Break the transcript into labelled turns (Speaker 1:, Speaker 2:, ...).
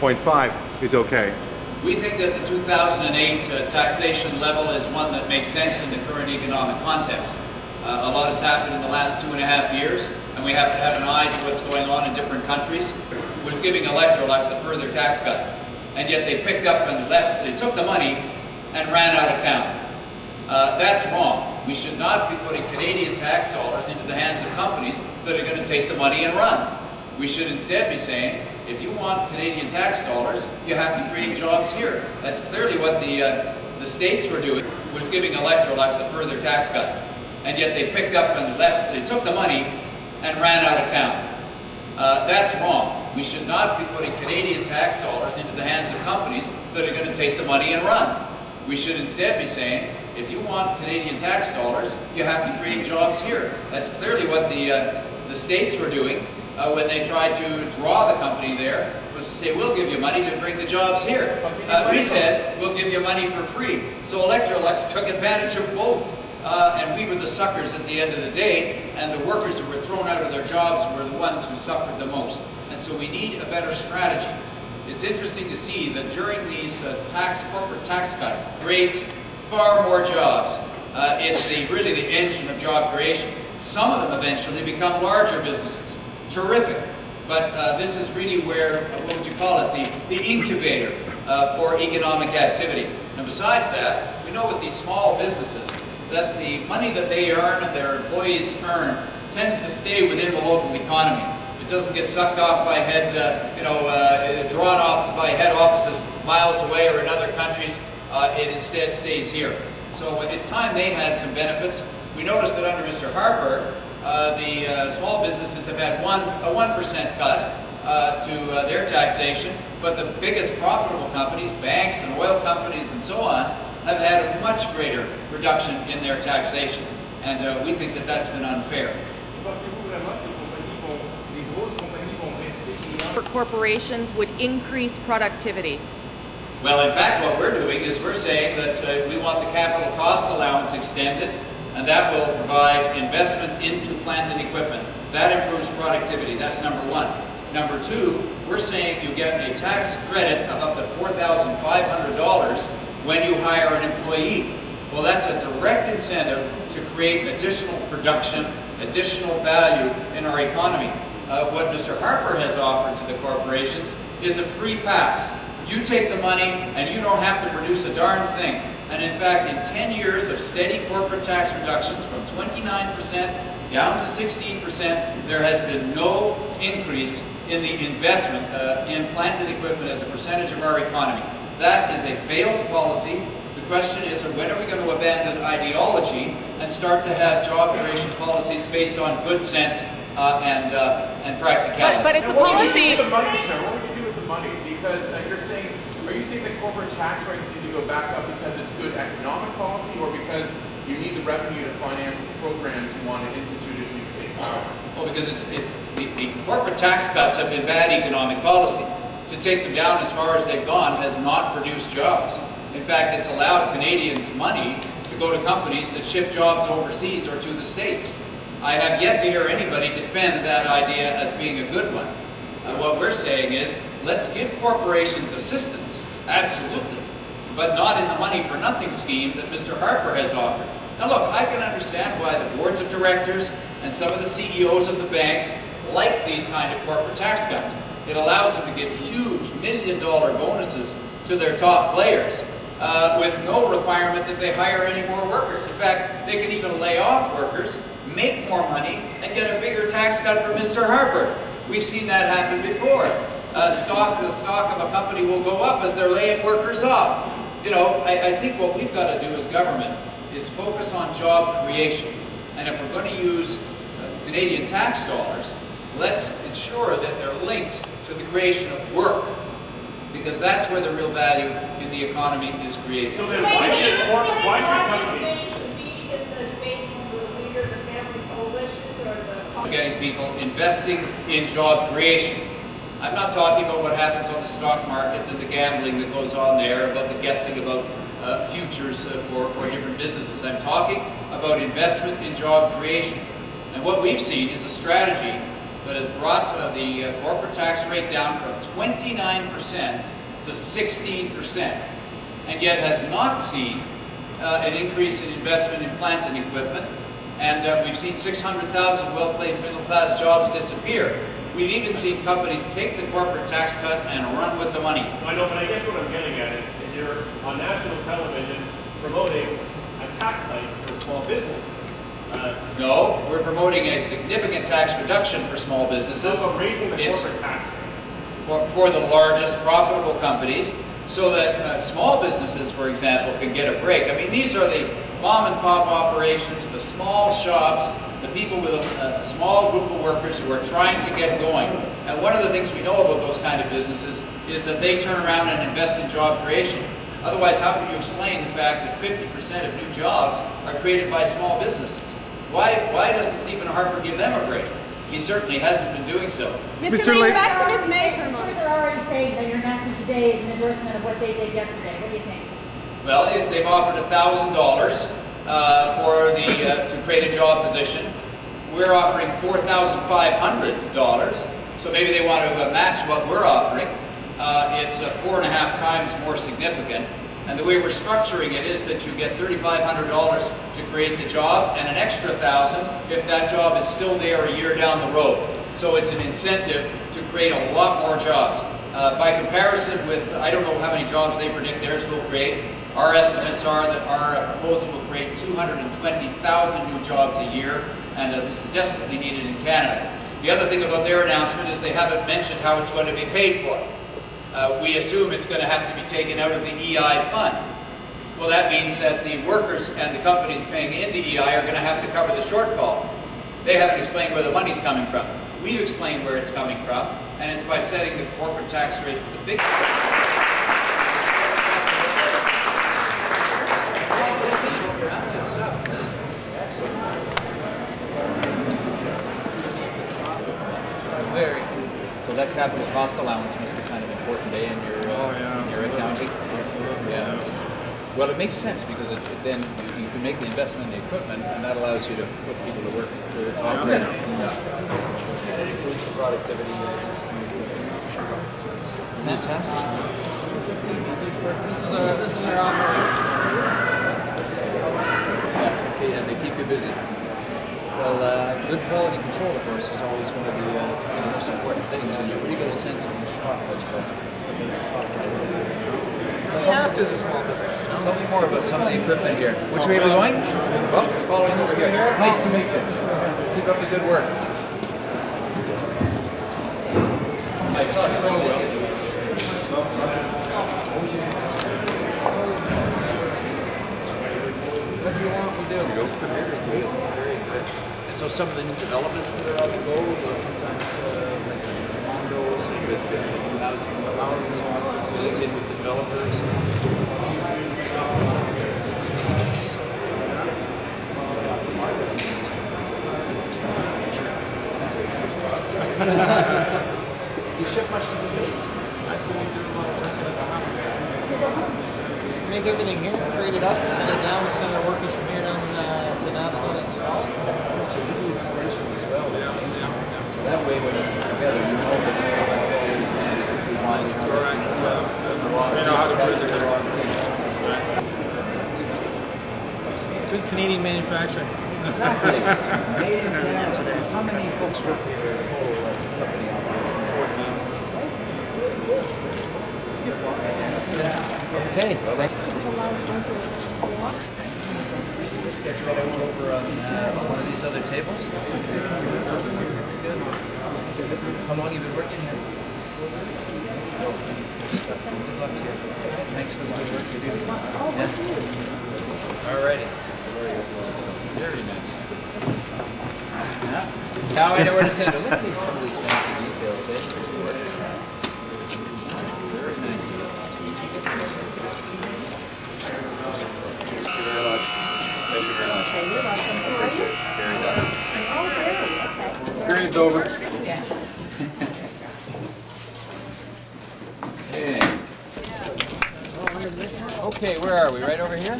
Speaker 1: 0.5 is okay.
Speaker 2: We think that the 2008 taxation level is one that makes sense in the current economic context. A lot has happened in the last 2.5 years, and we have to have an eye to what's going on in different countries. It was giving Electrolux a further tax cut, and yet they picked up and left, they took the money and ran out of town. That's wrong. We should not be putting Canadian tax dollars into the hands of companies that are going to take the money and run. We should instead be saying, if you want Canadian tax dollars, you have to create jobs here. That's clearly what the states were doing, was giving Electrolux a further tax cut. And yet they picked up and left, they took the money and ran out of town. That's wrong. We should not be putting Canadian tax dollars into the hands of companies that are going to take the money and run. We should instead be saying, if you want Canadian tax dollars, you have to create jobs here. That's clearly what the states were doing when they tried to draw the company there, was to say, we'll give you money to bring the jobs here. We said, we'll give you money for free. So Electrolux took advantage of both. And we were the suckers at the end of the day, and the workers who were thrown out of their jobs were the ones who suffered the most. And so we need a better strategy. It's interesting to see that during these corporate tax cuts, it creates far more jobs. It's really the engine of job creation. Some of them eventually become larger businesses. Terrific. But this is really where, what would you call it, the incubator for economic activity. And besides that, we know with these small businesses that the money that they earn and their employees earn tends to stay within the local economy. It doesn't get sucked off by drawn off by head offices miles away or in other countries. It instead stays here. So it's time they had some benefits. We noticed that under Mr. Harper, the small businesses have had a 1% cut to their taxation, but the biggest profitable companies, banks and oil companies and so on, have had a much greater reduction in their taxation. And we think that that's been unfair.
Speaker 3: For corporations would increase productivity.
Speaker 2: Well, in fact, what we're doing is we're saying that we want the capital cost allowance extended, and that will provide investment into plant and equipment. That improves productivity. That's number one. Number two, we're saying you get a tax credit of up to $4,500 when you hire an employee. Well, that's a direct incentive to create additional production, additional value in our economy. What Mr. Harper has offered to the corporations is a free pass. You take the money and you don't have to produce a darn thing. And in fact, in 10 years of steady corporate tax reductions from 29% down to 16%, there has been no increase in the investment in plant and equipment as a percentage of our economy. That is a failed policy. The question is, when are we going to abandon ideology and start to have job creation policies based on good sense and practicality?
Speaker 3: But it's a policy.
Speaker 4: What would you do with the money? Because are you saying that corporate tax rates need to go back up because it's good economic policy, or because you need the revenue to finance the programs you want to institute in new states?
Speaker 2: Well, because the corporate tax cuts have been bad economic policy. To take them down as far as they've gone has not produced jobs. In fact, it's allowed Canadians money to go to companies that ship jobs overseas or to the States. I have yet to hear anybody defend that idea as being a good one. What we're saying is, let's give corporations assistance, absolutely, but not in the money-for-nothing scheme that Mr. Harper has offered. Now look, I can understand why the boards of directors and some of the CEOs of the banks like these kind of corporate tax cuts. It allows them to give huge million-dollar bonuses to their top players with no requirement that they hire any more workers. In fact, they can even lay off workers, make more money, and get a bigger tax cut from Mr. Harper. We've seen that happen before. The stock of a company will go up as they're laying workers off. You know, I think what we've got to do as government is focus on job creation. And if we're going to use Canadian tax dollars, let's ensure that they're linked to the creation of work, because that's where the real value in the economy is created.
Speaker 4: So then why should companies...
Speaker 2: Getting people investing in job creation. I'm not talking about what happens on the stock market and the gambling that goes on there, about the guessing about futures for different businesses. I'm talking about investment in job creation. And what we've seen is a strategy that has brought the corporate tax rate down from 29% to 16%, and yet has not seen an increase in investment in plant and equipment, and we've seen 600,000 well-paid middle-class jobs disappear. We've even seen companies take the corporate tax cut and run with the money.
Speaker 1: I know, but I guess what I'm getting at is you're on national television promoting a tax hike for small businesses.
Speaker 2: No, we're promoting a significant tax reduction for small businesses.
Speaker 1: So raising the corporate tax rate.
Speaker 2: For the largest profitable companies, so that small businesses, for example, can get a break. I mean, these are the mom and pop operations, the small shops, the people with a small group of workers who are trying to get going. And one of the things we know about those kind of businesses is that they turn around and invest in job creation. Otherwise, how can you explain the fact that 50% of new jobs are created by small businesses? Why doesn't Stephen Harper give them a break? He certainly hasn't been doing so.
Speaker 3: Mr. Layton, back to Ms. May for a moment.
Speaker 5: They're already saying that your announcement today is an endorsement of what they did yesterday. What do you think?
Speaker 2: Well, they've offered $1,000 to create a job position. We're offering $4,500, so maybe they want to match what we're offering. It's 4.5 times more significant. And the way we're structuring it is that you get $3,500 to create the job and an extra $1,000 if that job is still there a year down the road. So it's an incentive to create a lot more jobs. By comparison with, I don't know how many jobs they predict theirs will create. Our estimates are that our proposal will create 220,000 new jobs a year, and this is desperately needed in Canada. The other thing about their announcement is they haven't mentioned how it's going to be paid for. We assume it's going to have to be taken out of the EI fund. Well, that means that the workers and the companies paying into EI are going to have to cover the shortfall. They haven't explained where the money's coming from. We've explained where it's coming from, and it's by setting the corporate tax rate for the big... So that capital cost allowance must be kind of an important day in your accounting.
Speaker 6: Absolutely.
Speaker 2: Yeah. Well, it makes sense because then you can make the investment in the equipment, and that allows you to put people to work. That's it. Yeah. It improves the productivity. Fantastic.
Speaker 6: This is our operation.
Speaker 2: Yeah, okay, and they keep you busy. Well, good quality control, of course, is always one of the most important things, and you really get a sense of the shop as well.
Speaker 6: Shaft is a small business, you know.
Speaker 2: Tell me more about some of the equipment here. Which way are we going? Well, following this way. Nice to meet you. Keep up the good work. I saw so well. What do you want to do? Very good. Very good. And so some of the new developments that are on the go, sometimes like condos and with new housing related with developers. You ship much to the States?
Speaker 6: Actually, we do a lot of work in the Bahamas. Make everything here, create it up, send it down, send our workers from here down to Nassau and install it.
Speaker 2: So you do installation as well.
Speaker 6: Yeah.
Speaker 2: That way when you put together, you know that it's all about quality standards.
Speaker 6: Correct. They know how to put it together. Good Canadian manufacturing.
Speaker 2: Exactly. Made in Canada. How many folks work here in the whole company? 14. Okay. Well, is this get right out over on one of these other tables? Good. How long have you been working here? Good luck to you. Thanks for the good work you do. Yeah. All righty. Very nice. Yeah. Now I know where to send it. Look at some of these fancy details. Very nice. Thank you very much.
Speaker 5: Okay, you're welcome. Who are you?
Speaker 2: Very nice.
Speaker 5: Oh, Gary. Okay.
Speaker 6: Period's over.
Speaker 5: Yes.
Speaker 2: Okay. Okay, where are we? Right over here?